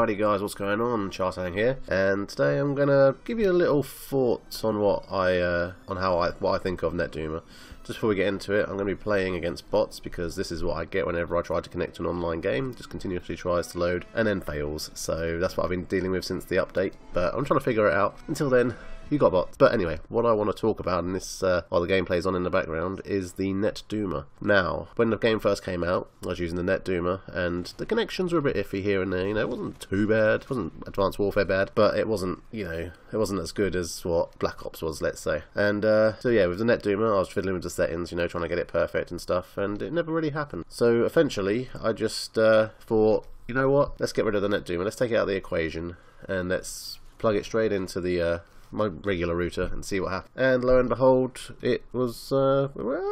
Alrighty guys, what's going on? CharTang here, and today I'm gonna give you a little thoughts on what I think of Netduma. Just before we get into it, I'm going to be playing against bots because this is what I get whenever I try to connect to an online game. Just continuously tries to load and then fails. So that's what I've been dealing with since the update, but I'm trying to figure it out. Until then, you got bots. But anyway, what I want to talk about in this, while the game plays on in the background, is the Netduma. Now, when the game first came out, I was using the Netduma, and the connections were a bit iffy here and there. You know, it wasn't too bad. It wasn't Advanced Warfare bad, but it wasn't, you know, it wasn't as good as what Black Ops was, let's say. And so yeah, with the Netduma, I was fiddling with the settings, you know, trying to get it perfect and stuff, and it never really happened. So eventually, I just thought, you know what? Let's get rid of the Netduma. Let's take it out of the equation, and let's plug it straight into the my regular router and see what happens. And lo and behold, it was well,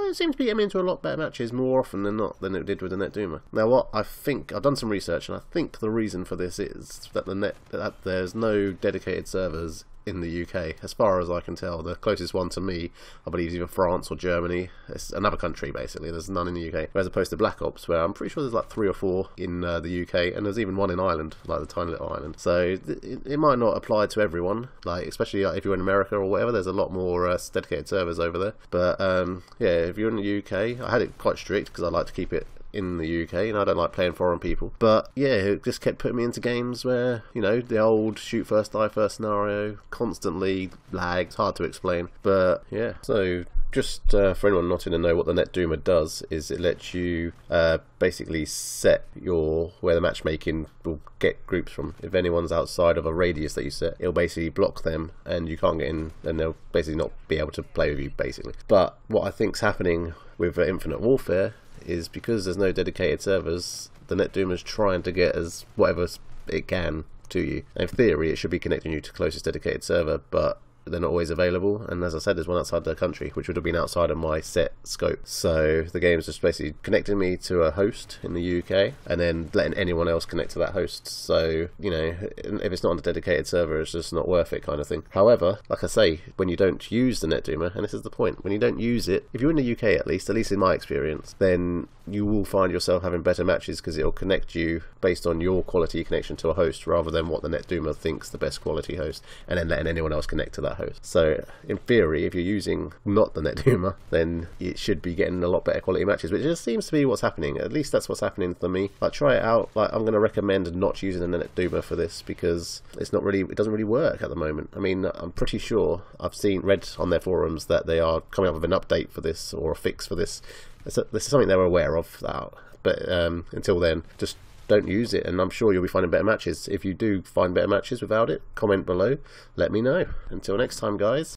it seemed to be getting into a lot better matches more often than not than it did with the Netduma. Now, what I think, I've done some research, and I think the reason for this is that that there's no dedicated servers in the UK, as far as I can tell. The closest one to me, I believe, is either France or Germany. It's another country, basically. There's none in the UK. As opposed to Black Ops, where I'm pretty sure there's like 3 or 4 in the UK, and there's even one in Ireland, like the tiny little island. So it might not apply to everyone, like especially if you're in America or whatever. There's a lot more dedicated servers over there. But yeah, if you're in the UK, I had it quite strict because I like to keep it in the UK, and I don't like playing foreign people. But yeah, it just kept putting me into games where, you know, the old shoot first, die first scenario, constantly lagged, hard to explain. But yeah, so just for anyone not in the know, what the Netduma does is it lets you basically set where the matchmaking will get groups from. If anyone's outside of a radius that you set, it'll basically block them and you can't get in, and they'll basically not be able to play with you, basically. But what I think's happening with Infinite Warfare is because there's no dedicated servers, the Netduma's trying to get as whatever it can to you. And in theory, it should be connecting you to the closest dedicated server, but they're not always available, and as I said, there's one outside the country, which would have been outside of my set scope. So the game's just basically connecting me to a host in the UK, and then letting anyone else connect to that host. So, you know, if it's not on a dedicated server, it's just not worth it, kind of thing. However, like I say, when you don't use the Netduma, and this is the point, when you don't use it, if you're in the UK at least in my experience, then you will find yourself having better matches because it'll connect you based on your quality connection to a host rather than what the Netduma thinks the best quality host, and then letting anyone else connect to that host. So in theory, if you're using not the Netduma, then it should be getting a lot better quality matches, which just seems to be what's happening. At least that's what's happening for me. Like, try it out. Like, I'm going to recommend not using the Netduma for this because it doesn't really work at the moment. I mean, I'm pretty sure I've read on their forums that they are coming up with an update for this, or a fix for this. This is something they're aware of, but until then, just don't use it, and I'm sure you'll be finding better matches. If you do find better matches without it, comment below, let me know. Until next time, guys.